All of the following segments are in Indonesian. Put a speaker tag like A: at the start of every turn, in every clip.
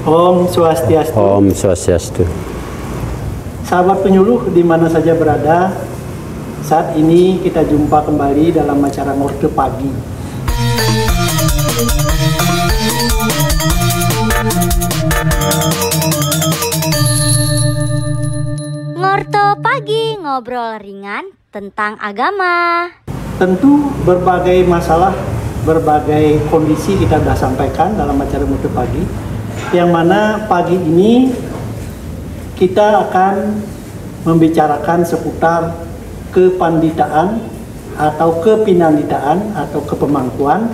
A: Om Swastiastu.
B: Om Swastiastu.
A: Sahabat penyuluh di mana saja berada, saat ini kita jumpa kembali dalam acara Ngorte Pagi.
C: Ngorte Pagi, ngobrol ringan tentang agama.
A: Tentu berbagai masalah, berbagai kondisi kita sudah sampaikan dalam acara Ngorte Pagi, yang mana pagi ini kita akan membicarakan seputar kepanditaan atau kepinanditaan atau kepemangkuan,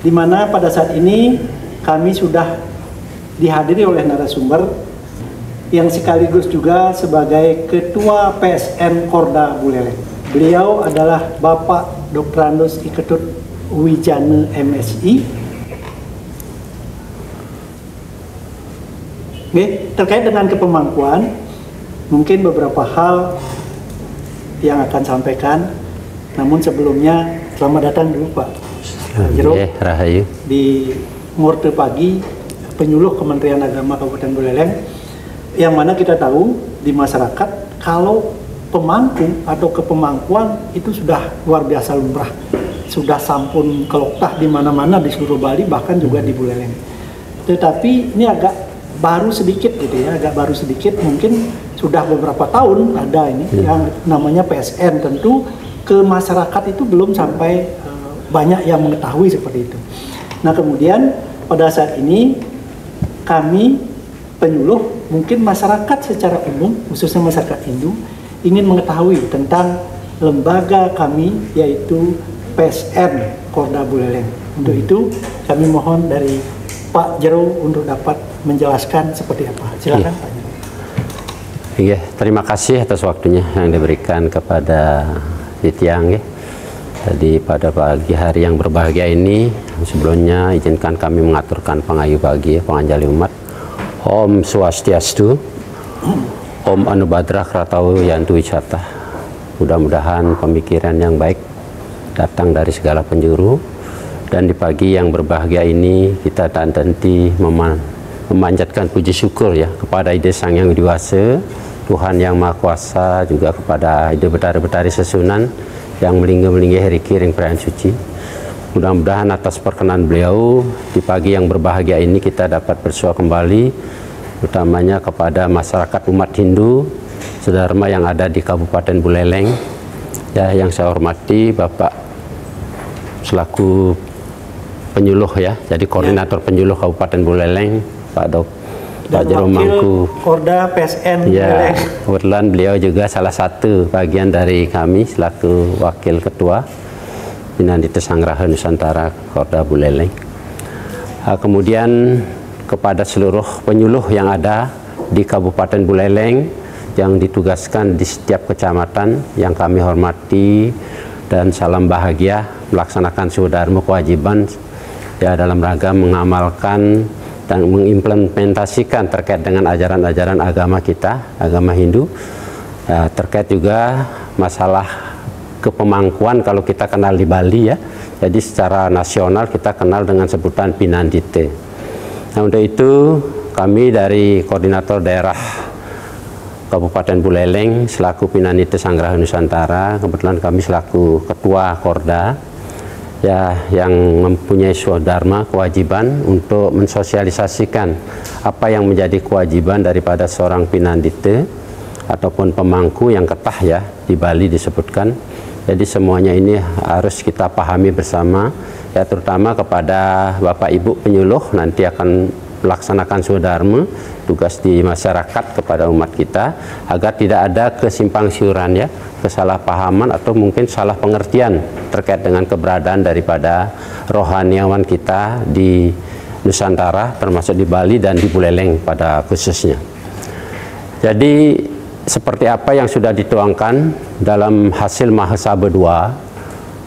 A: di mana pada saat ini kami sudah dihadiri oleh narasumber yang sekaligus juga sebagai Ketua PSN Korda Buleleng. Beliau adalah Bapak Dr. Andos Iketut Wijana MSI. Oke, terkait dengan kepemangkuan, mungkin beberapa hal yang akan sampaikan. Namun sebelumnya, selamat datang dulu Pak Jero
B: Rahayu
A: di Ngorte Pagi, penyuluh Kementerian Agama Kabupaten Buleleng, yang mana kita tahu di masyarakat kalau pemangku atau kepemangkuan itu sudah luar biasa lumrah, sudah sampun keloktah di mana-mana di seluruh Bali, bahkan juga di Buleleng. Tetapi ini agak baru sedikit gitu ya, agak baru sedikit, mungkin sudah beberapa tahun ada ini yang namanya PSN. Tentu ke masyarakat itu belum sampai banyak yang mengetahui seperti itu. Nah kemudian pada saat ini kami penyuluh, mungkin masyarakat secara umum, khususnya masyarakat Hindu, ingin mengetahui tentang lembaga kami, yaitu PSN Korda Buleleng. Untuk itu kami mohon dari Pak Jero untuk dapat menjelaskan seperti apa. Silakan Pak Jero.
B: Iya, terima kasih atas waktunya yang diberikan kepada Titiang. Jadi pada pagi hari yang berbahagia ini, sebelumnya izinkan kami mengaturkan pangayu pagi, penganjali umat. Om Swastiastu, Om Anubhadra Kratau Yantu Wisata. Mudah-mudahan pemikiran yang baik datang dari segala penjuru. Dan di pagi yang berbahagia ini kita nanti memanjatkan puji syukur ya kepada Ide Sang Yang Widiwasa, Tuhan Yang Maha Kuasa, juga kepada Ide Betari-Betari Sesunan yang melinggi-melinggi hari kiring perayaan suci. Mudah-mudahan atas perkenan beliau di pagi yang berbahagia ini kita dapat bersua kembali, utamanya kepada masyarakat umat Hindu sedharma yang ada di Kabupaten Buleleng. Ya, yang saya hormati Bapak selaku penyuluh ya, jadi koordinator penyuluh Kabupaten Buleleng, Pak Jero Mangku
A: Korda PSN
B: ya,
A: Buleleng.
B: kebetulan beliau juga salah satu bagian dari kami selaku wakil ketua Pinandita Sangraha Nusantara Korda Buleleng. Kemudian kepada seluruh penyuluh yang ada di Kabupaten Buleleng yang ditugaskan di setiap kecamatan yang kami hormati, dan salam bahagia melaksanakan Swadharma kewajiban ya dalam rangka mengamalkan dan mengimplementasikan terkait dengan ajaran-ajaran agama kita, agama Hindu. Ya, terkait juga masalah kepemangkuan kalau kita kenal di Bali ya. Jadi secara nasional kita kenal dengan sebutan Pinandite. Nah untuk itu kami dari Koordinator Daerah Kabupaten Buleleng selaku Pinandita Sangraha Nusantara, kebetulan kami selaku Ketua Korda ya, yang mempunyai swadharma kewajiban untuk mensosialisasikan apa yang menjadi kewajiban daripada seorang pinandite ataupun pemangku yang ketah ya, di Bali disebutkan. Jadi semuanya ini harus kita pahami bersama ya, terutama kepada Bapak Ibu penyuluh nanti akan melaksanakan swadharma tugas di masyarakat kepada umat kita, agar tidak ada kesimpang siuran ya, kesalahpahaman atau mungkin salah pengertian terkait dengan keberadaan daripada rohaniawan kita di Nusantara, termasuk di Bali dan di Buleleng pada khususnya. Jadi seperti apa yang sudah dituangkan dalam hasil Mahasabha II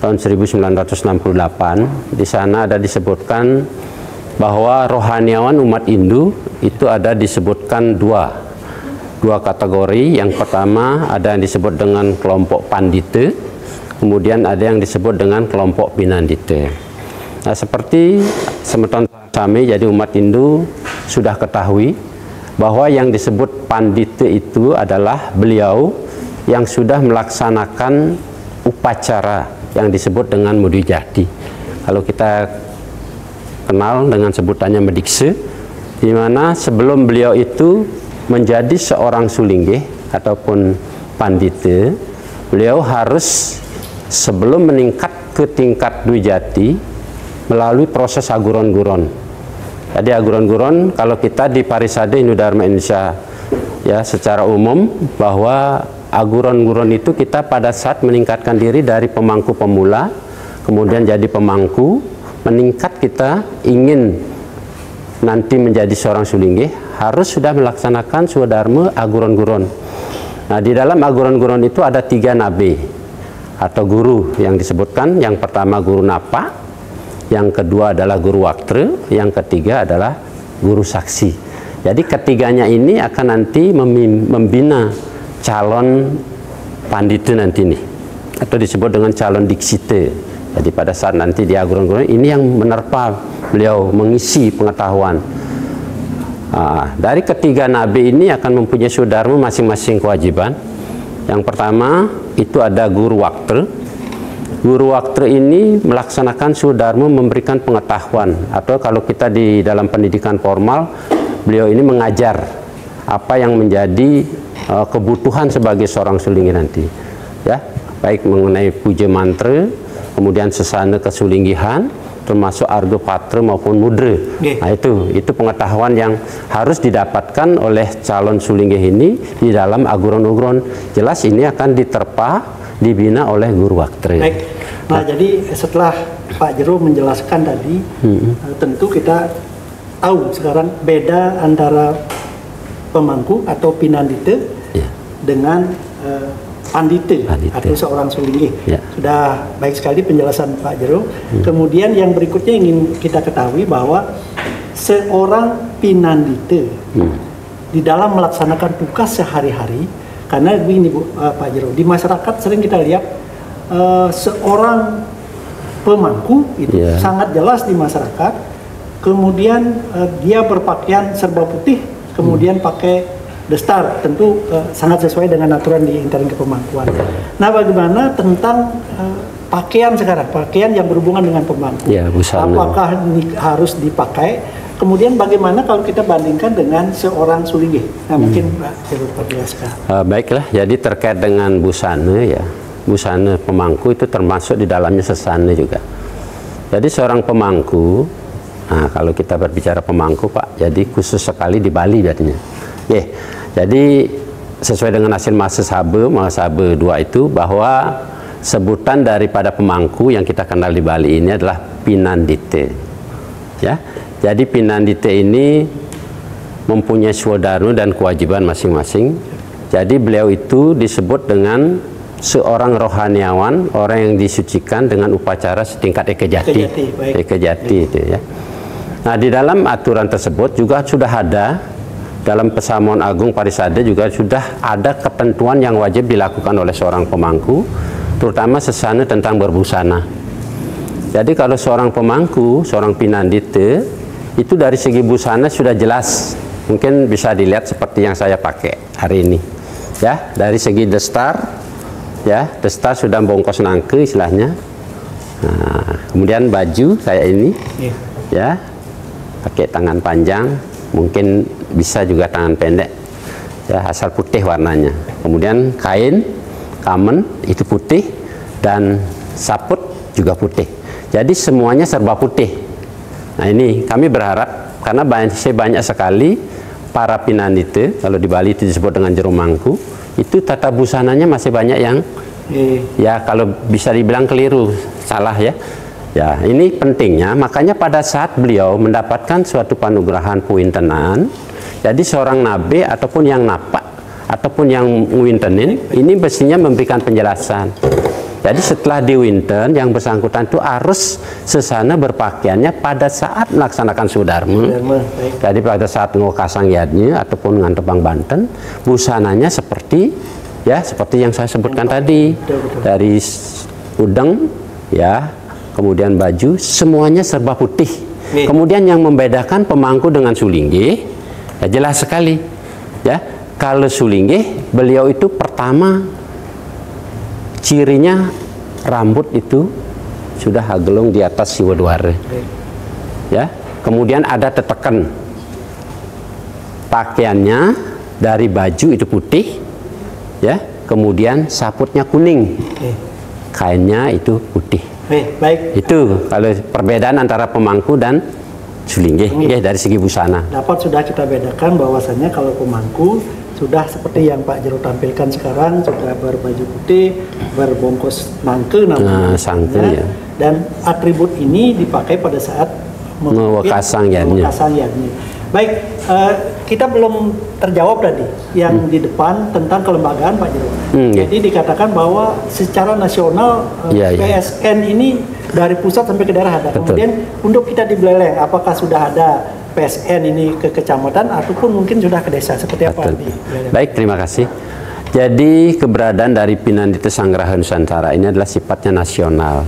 B: tahun 1968, di sana ada disebutkan bahwa rohaniawan umat Hindu itu ada disebutkan dua kategori. Yang pertama ada yang disebut dengan kelompok pandita, kemudian ada yang disebut dengan kelompok pinandita. Nah seperti semeton kami, jadi umat Hindu sudah ketahui bahwa yang disebut pandita itu adalah beliau yang sudah melaksanakan upacara yang disebut dengan mudijati. Kalau kita kenal dengan sebutannya medikse, di mana sebelum beliau itu menjadi seorang sulinggih ataupun pandita, beliau harus sebelum meningkat ke tingkat dwijati melalui proses aguron-guron. Jadi aguron-guron kalau kita di Parisade Hindu Dharma Indonesia ya secara umum, bahwa aguron-guron itu kita pada saat meningkatkan diri dari pemangku pemula kemudian jadi pemangku, meningkat kita ingin nanti menjadi seorang sulinggih, harus sudah melaksanakan swadharma aguron-guron. Nah, di dalam aguron-guron itu ada 3 nabe atau guru yang disebutkan. Yang pertama guru napa, yang kedua adalah guru waktra, yang ketiga adalah guru saksi. Jadi ketiganya ini akan nanti membina calon pandita nanti nih, atau disebut dengan calon diksita. Jadi pada saat nanti di aguron-guron ini yang menerpa beliau mengisi pengetahuan. Dari ketiga nabi ini akan mempunyai swadharma masing-masing kewajiban. Yang pertama itu ada guru waktra. Guru waktra ini melaksanakan swadharma memberikan pengetahuan, atau kalau kita di dalam pendidikan formal, beliau ini mengajar apa yang menjadi kebutuhan sebagai seorang sulinggih nanti, ya, baik mengenai puja mantra, kemudian sesana kesulinggihan, termasuk arga patra maupun mudra. Nah, itu pengetahuan yang harus didapatkan oleh calon sulinggih ini di dalam aguron-aguron. Jelas ini akan diterpa, dibina oleh guru waktra.
A: Baik. Nah, jadi setelah Pak Jero menjelaskan tadi, tentu kita tahu sekarang beda antara pemangku atau pinandita dengan pandita atau seorang sulinggih. Sudah baik sekali penjelasan Pak Jero. Kemudian yang berikutnya ingin kita ketahui bahwa seorang pinandita di dalam melaksanakan tugas sehari-hari, karena begini Pak Jero, di masyarakat sering kita lihat seorang pemangku itu sangat jelas di masyarakat, kemudian dia berpakaian serba putih, kemudian pakai destar, tentu sangat sesuai dengan aturan di intern kepemangkuan. Nah, bagaimana tentang pakaian sekarang, pakaian yang berhubungan dengan pemangku? Apakah ini harus dipakai? Kemudian bagaimana kalau kita bandingkan dengan seorang sulinggih? Nah, mungkin Pak Jero jelaskan.
B: Baiklah, jadi terkait dengan busana ya, busana pemangku itu termasuk di dalamnya sesana juga. Jadi seorang pemangku, nah kalau kita berbicara pemangku Pak, jadi khusus sekali di Bali jadinya. Jadi sesuai dengan hasil Mahasiswa 2 itu, bahwa sebutan daripada pemangku yang kita kenal di Bali ini adalah pinandita. Ya, jadi pinandita ini mempunyai swadharma dan kewajiban masing-masing. Jadi beliau itu disebut dengan seorang rohaniawan, orang yang disucikan dengan upacara setingkat ekejati. Ekejati itu ya. Nah, di dalam aturan tersebut juga sudah ada, dalam Pesamuan Agung Parisade juga sudah ada ketentuan yang wajib dilakukan oleh seorang pemangku, terutama sesana tentang berbusana. Jadi kalau seorang pemangku, seorang pinandita, itu dari segi busana sudah jelas. Mungkin bisa dilihat seperti yang saya pakai hari ini. Ya, dari segi destar, ya, destar sudah bongkos nangke istilahnya. Nah, kemudian baju kayak ini, ya, pakai tangan panjang, mungkin bisa juga tangan pendek, ya, asal putih warnanya. Kemudian kain kamen itu putih, dan saput juga putih. Jadi semuanya serba putih. Nah, ini kami berharap, karena banyak sekali para pinandita, kalau di Bali itu disebut dengan jero mangku, itu tata busananya masih banyak yang ya kalau bisa dibilang keliru, salah ya. Ya, ini pentingnya, makanya pada saat beliau mendapatkan suatu panugrahan puintenan, jadi seorang nabe ataupun yang napak ataupun yang ngwintenin ini mestinya memberikan penjelasan. Jadi setelah diwinten, yang bersangkutan itu harus sesana berpakaiannya pada saat melaksanakan swadharma. Jadi pada saat ngokasang yadnya ataupun ngantepang Banten, busananya seperti ya, seperti yang saya sebutkan tadi, dari udeng ya, kemudian baju semuanya serba putih. Kemudian yang membedakan pemangku dengan sulingge, ya jelas sekali. Ya, kalau sulingge, beliau itu pertama cirinya rambut itu sudah hagelung di atas siwa duare. Ya, kemudian ada tetekan. Pakaiannya dari baju itu putih, ya. Kemudian saputnya kuning, kainnya itu putih.
A: Baik.
B: Itu kalau perbedaan antara pemangku dan sulingge, ya, dari segi busana.
A: Dapat sudah kita bedakan bahwasannya kalau pemangku sudah seperti yang Pak Jero tampilkan sekarang, sudah berbaju putih, berbongkos nangke namanya,
B: ya.
A: Dan atribut ini dipakai pada saat
B: mewakasang yadnya.
A: Baik, kita belum terjawab tadi yang di depan tentang kelembagaan Pak Jero. Jadi dikatakan bahwa secara nasional PSN ini dari pusat sampai ke daerah ada.
B: Betul.
A: Kemudian untuk kita di Buleleng, apakah sudah ada PSN ini ke kecamatan ataupun mungkin sudah ke desa, seperti apa?
B: Baik, terima kasih. Jadi keberadaan dari Pinandita Sanggraha Nusantara ini adalah sifatnya nasional,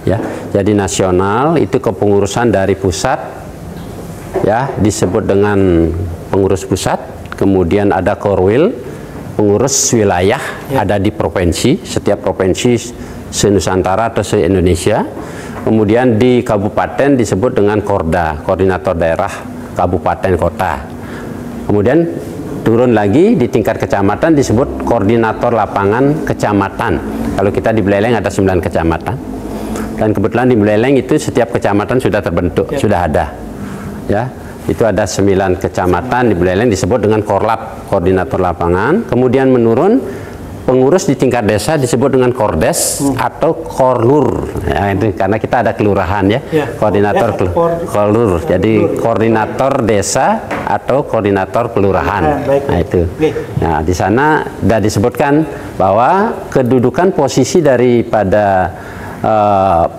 B: ya. Jadi nasional itu kepengurusan dari pusat, ya, disebut dengan pengurus pusat. Kemudian ada Korwil, pengurus wilayah, ada di provinsi, setiap provinsi se-Nusantara atau se-Indonesia. Kemudian di kabupaten disebut dengan Korda, koordinator daerah kabupaten kota. Kemudian turun lagi di tingkat kecamatan disebut koordinator lapangan kecamatan. Kalau kita di Buleleng ada 9 kecamatan. Dan kebetulan di Buleleng itu setiap kecamatan sudah terbentuk, sudah ada. Ya, itu ada 9 kecamatan di Buleleng disebut dengan Korlap, koordinator lapangan. Kemudian menurun pengurus di tingkat desa disebut dengan Kordes atau Korlur, ya, itu karena kita ada kelurahan, ya, koordinator Korlur, jadi koordinator desa atau koordinator kelurahan. Nah itu, nah di sana sudah disebutkan bahwa kedudukan posisi daripada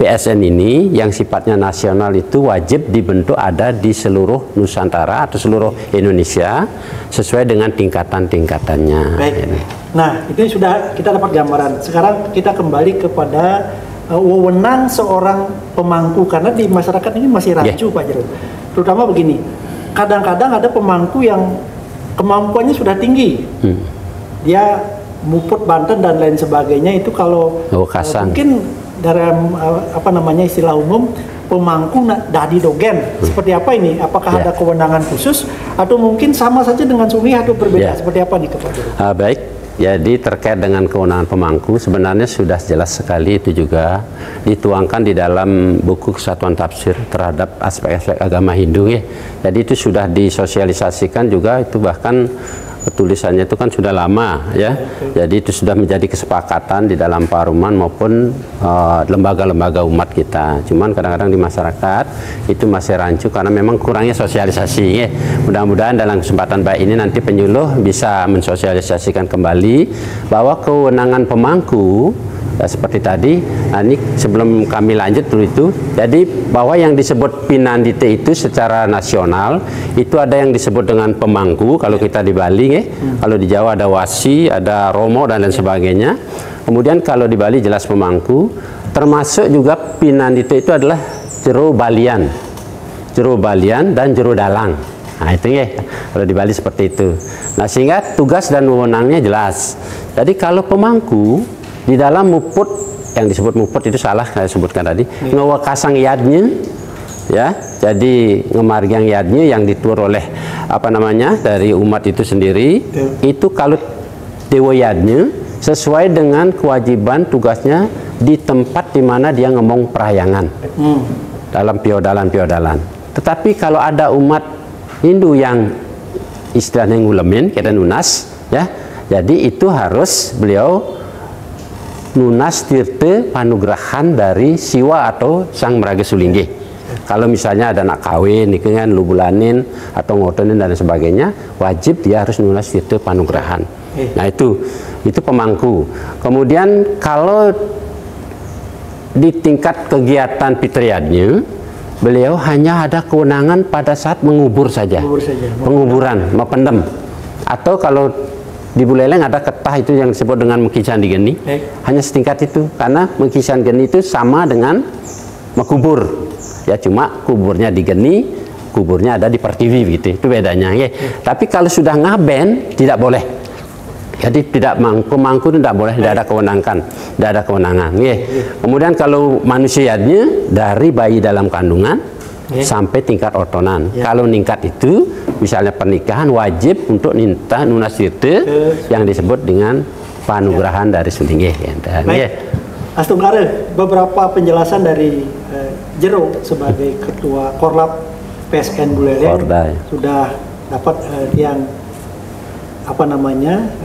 B: PSN ini yang sifatnya nasional itu wajib dibentuk ada di seluruh Nusantara atau seluruh Indonesia sesuai dengan tingkatan-tingkatannya.
A: Baik. Nah, itu sudah kita dapat gambaran. Sekarang kita kembali kepada wewenang seorang pemangku, karena di masyarakat ini masih rancu, Pak Jero. Terutama begini, kadang-kadang ada pemangku yang kemampuannya sudah tinggi. Dia muput Banten dan lain sebagainya, itu kalau mungkin dalam apa namanya istilah umum pemangku dadi dogen, seperti apa ini? Apakah ada kewenangan khusus atau mungkin sama saja dengan sulih atau berbeda? Seperti apa nih, Pak Jero?
B: Baik, jadi terkait dengan kewenangan pemangku sebenarnya sudah jelas sekali, itu juga dituangkan di dalam buku Kesatuan Tafsir terhadap aspek-aspek agama Hindu, ya. Jadi itu sudah disosialisasikan juga, itu bahkan tulisannya itu kan sudah lama, ya. Jadi itu sudah menjadi kesepakatan di dalam paruman maupun lembaga-lembaga umat kita. Cuman kadang-kadang di masyarakat itu masih rancu karena memang kurangnya sosialisasi, ya. Mudah-mudahan dalam kesempatan baik ini nanti penyuluh bisa mensosialisasikan kembali bahwa kewenangan pemangku, ya, seperti tadi, ini sebelum kami lanjut dulu itu, jadi bahwa yang disebut Pinandita itu secara nasional itu ada yang disebut dengan pemangku kalau kita di Bali, ya. Kalau di Jawa ada wasi, ada romo dan lain sebagainya. Kemudian kalau di Bali jelas pemangku, termasuk juga Pinandita itu adalah jero balian dan jero dalang. Nah itu, ya, kalau di Bali seperti itu. Nah sehingga tugas dan wewenangnya jelas. Jadi kalau pemangku di dalam muput, yang disebut muput itu salah saya sebutkan tadi, ngewakasang yadnya, ya, jadi ngemargiang yadnya yang ditur oleh apa namanya dari umat itu sendiri, itu kalau dewa yadnya sesuai dengan kewajiban tugasnya di tempat di mana dia ngomong perahyangan dalam piodalan. Tetapi kalau ada umat Hindu yang istilahnya ngulemin, kita nunas, ya, jadi itu harus beliau nunas tirte panugrahan dari siwa atau sang meraga sulingge. Kalau misalnya ada anak kawin, kan lubulanin atau ngotonin dan sebagainya, wajib dia harus nunas tirte panugrahan. Nah itu pemangku. Kemudian kalau di tingkat kegiatan fitriadnya, beliau hanya ada kewenangan pada saat mengubur saja. Penguburan, mempendem. Atau kalau di Buleleng ada ketah itu yang disebut dengan mengkisan di geni, hanya setingkat itu, karena mengkisan geni itu sama dengan mengkubur. Ya cuma kuburnya di geni, kuburnya ada di pertiwi gitu. Itu bedanya. Ya. Tapi kalau sudah ngaben tidak boleh. Jadi tidak pemangku tidak boleh, tidak ada kewenangan. Ya. Kemudian kalau manusianya dari bayi dalam kandungan sampai tingkat ortonan. Kalau ningkat itu, misalnya pernikahan wajib untuk minta nunasirte yang disebut dengan panugerahan dari Sundinge.
A: Astunggare, beberapa penjelasan dari Jero sebagai Ketua Korlap PSN Buleleng sudah dapat yang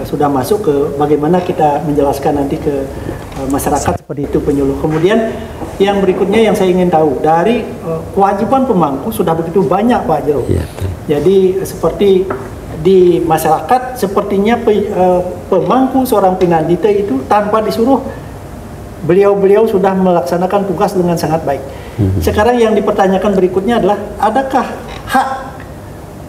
A: sudah masuk ke bagaimana kita menjelaskan nanti ke masyarakat seperti itu penyuluh. Kemudian yang berikutnya yang saya ingin tahu dari kewajiban pemangku sudah begitu banyak Pak Jero. Jadi seperti di masyarakat sepertinya pemangku seorang pinandita itu tanpa disuruh beliau sudah melaksanakan tugas dengan sangat baik. Sekarang yang dipertanyakan berikutnya adalah adakah hak,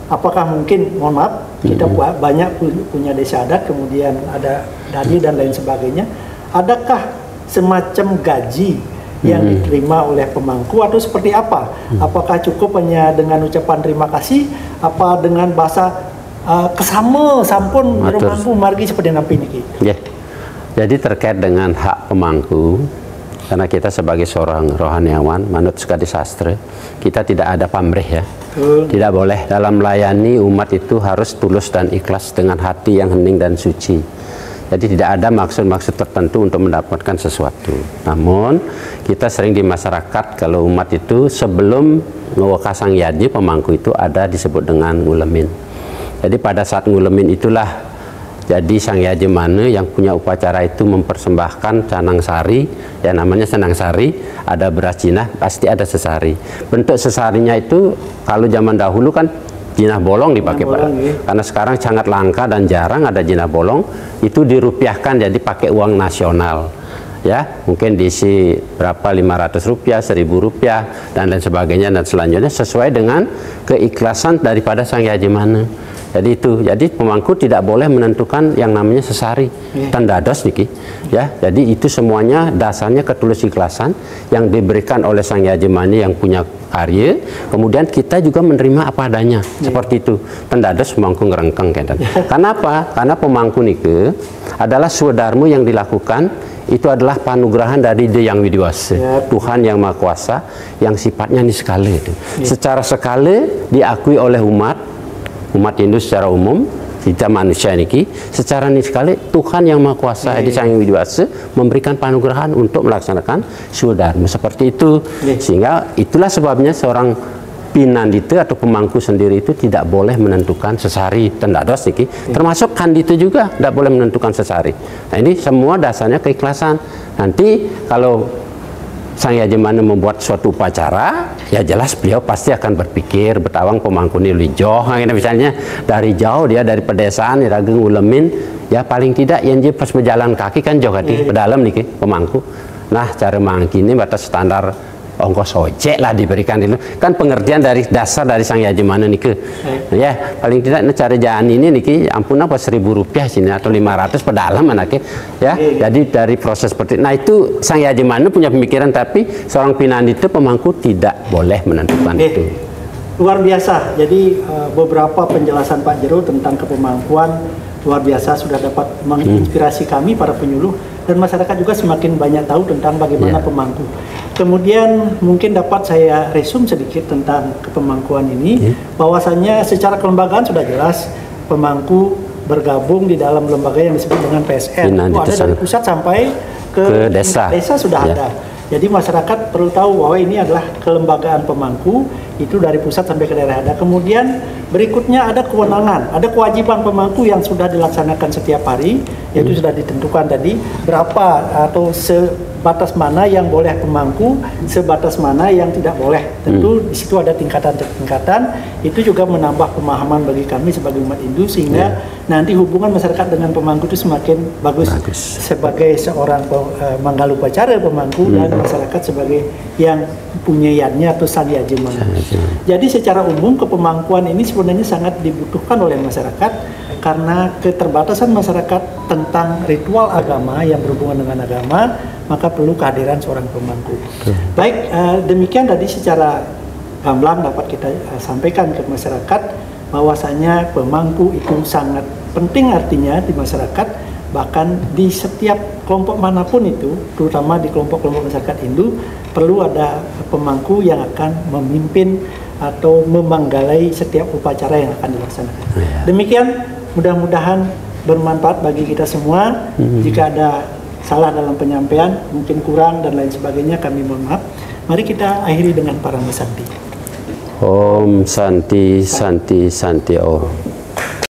A: apakah mungkin, mohon maaf, kita banyak punya desa adat, kemudian ada dadi dan lain sebagainya, adakah semacam gaji yang diterima oleh pemangku atau seperti apa? Apakah cukup hanya dengan ucapan terima kasih, apa dengan bahasa kesama sampun pemangku margi seperti nampi niki?
B: Jadi terkait dengan hak pemangku, karena kita sebagai seorang rohaniawan, manut sekadi sastra, kita tidak ada pamrih ya. Tidak boleh. Dalam melayani umat itu harus tulus dan ikhlas dengan hati yang hening dan suci. Jadi tidak ada maksud-maksud tertentu untuk mendapatkan sesuatu. Namun kita sering di masyarakat kalau umat itu sebelum ngewakasang yadi pemangku itu ada disebut dengan ngulemin. Jadi pada saat ngulemin itulah jadi sang yajemane yang punya upacara itu mempersembahkan canang sari, ya namanya canang sari, ada beras jinah, pasti ada sesari. Bentuk sesarinya itu kalau zaman dahulu kan jinah bolong dipakai Pak. Karena sekarang sangat langka dan jarang ada jinah bolong, itu dirupiahkan jadi pakai uang nasional. Ya, mungkin diisi berapa, 500 rupiah, 1000 rupiah dan lain sebagainya dan selanjutnya sesuai dengan keikhlasan daripada sang yajemane. Jadi itu, jadi pemangku tidak boleh menentukan yang namanya sesari, tandados niki, ya. Jadi itu semuanya dasarnya ketulus ikhlasan yang diberikan oleh sang yajemani yang punya karya. Kemudian kita juga menerima apa adanya, seperti itu. Tandados pemangku ngerengkeng kan. Kenapa? Karena pemangku niki adalah swadarmu yang dilakukan itu adalah panugrahan dari Hyang Widiwasa, Tuhan yang Maha Kuasa yang sifatnya niskala itu. Secara skala diakui oleh umat Hindu secara umum, kita manusia niki secara niskala Tuhan yang Maha Kuasa di Sang Hyang Widiwasa memberikan panugrahan untuk melaksanakan swadharma seperti itu. Sehingga itulah sebabnya seorang pinandita atau pemangku sendiri itu tidak boleh menentukan sesari tendados niki, termasuk kandita juga tidak boleh menentukan sesari. Nah ini semua dasarnya keikhlasan. Nanti kalau sang yajemane membuat suatu upacara, ya jelas beliau pasti akan berpikir betawang pemangku ini lijoh, misalnya dari jauh dia dari pedesaan ya ngulemin, ya paling tidak yang dia pas berjalan kaki kan jauh di pedalam nih pemangku. Nah cara mangki ini batas standar ongkos ojek lah diberikan itu kan pengertian dari dasar dari sang yajemane niki. Ya paling tidak cara jalan ini niki ampun apa 1000 rupiah sini atau 500 pedalam anaknya ya. Jadi dari proses seperti nah itu sang yajemane punya pemikiran, tapi seorang pinandita pemangku tidak boleh menentukan itu.
A: Luar biasa. Jadi beberapa penjelasan Pak Jero tentang kepemangkuan luar biasa sudah dapat menginspirasi kami para penyuluh dan masyarakat juga semakin banyak tahu tentang bagaimana pemangku. Kemudian mungkin dapat saya resum sedikit tentang kepemangkuan ini, bahwasannya secara kelembagaan sudah jelas pemangku bergabung di dalam lembaga yang disebut dengan PSN. Itu ada dari pusat sampai ke desa sudah ada. Jadi masyarakat perlu tahu bahwa ini adalah kelembagaan pemangku, itu dari pusat sampai ke daerah ada. Kemudian berikutnya ada kewenangan, ada kewajiban pemangku yang sudah dilaksanakan setiap hari, yaitu sudah ditentukan tadi berapa atau sebatas mana yang boleh pemangku, sebatas mana yang tidak boleh. Tentu di situ ada tingkatan-tingkatan. Itu juga menambah pemahaman bagi kami sebagai umat Hindu sehingga nanti hubungan masyarakat dengan pemangku itu semakin bagus. Sebagai seorang manggalu upacara pemangku dan masyarakat sebagai yang punya yadnya atau sang yajemane. Jadi secara umum kepemangkuan ini sebenarnya sangat dibutuhkan oleh masyarakat karena keterbatasan masyarakat tentang ritual agama yang berhubungan dengan agama, maka perlu kehadiran seorang pemangku. Baik, demikian tadi secara gamblang dapat kita sampaikan ke masyarakat bahwasanya pemangku itu sangat penting artinya di masyarakat, bahkan di setiap kelompok manapun itu, terutama di kelompok-kelompok masyarakat Hindu, perlu ada pemangku yang akan memimpin atau memanggalai setiap upacara yang akan dilaksanakan. Demikian, mudah-mudahan bermanfaat bagi kita semua. Jika ada salah dalam penyampaian, mungkin kurang dan lain sebagainya, kami mohon maaf. Mari kita akhiri dengan Paramasanti.
B: Om Santi Santi Santi Om.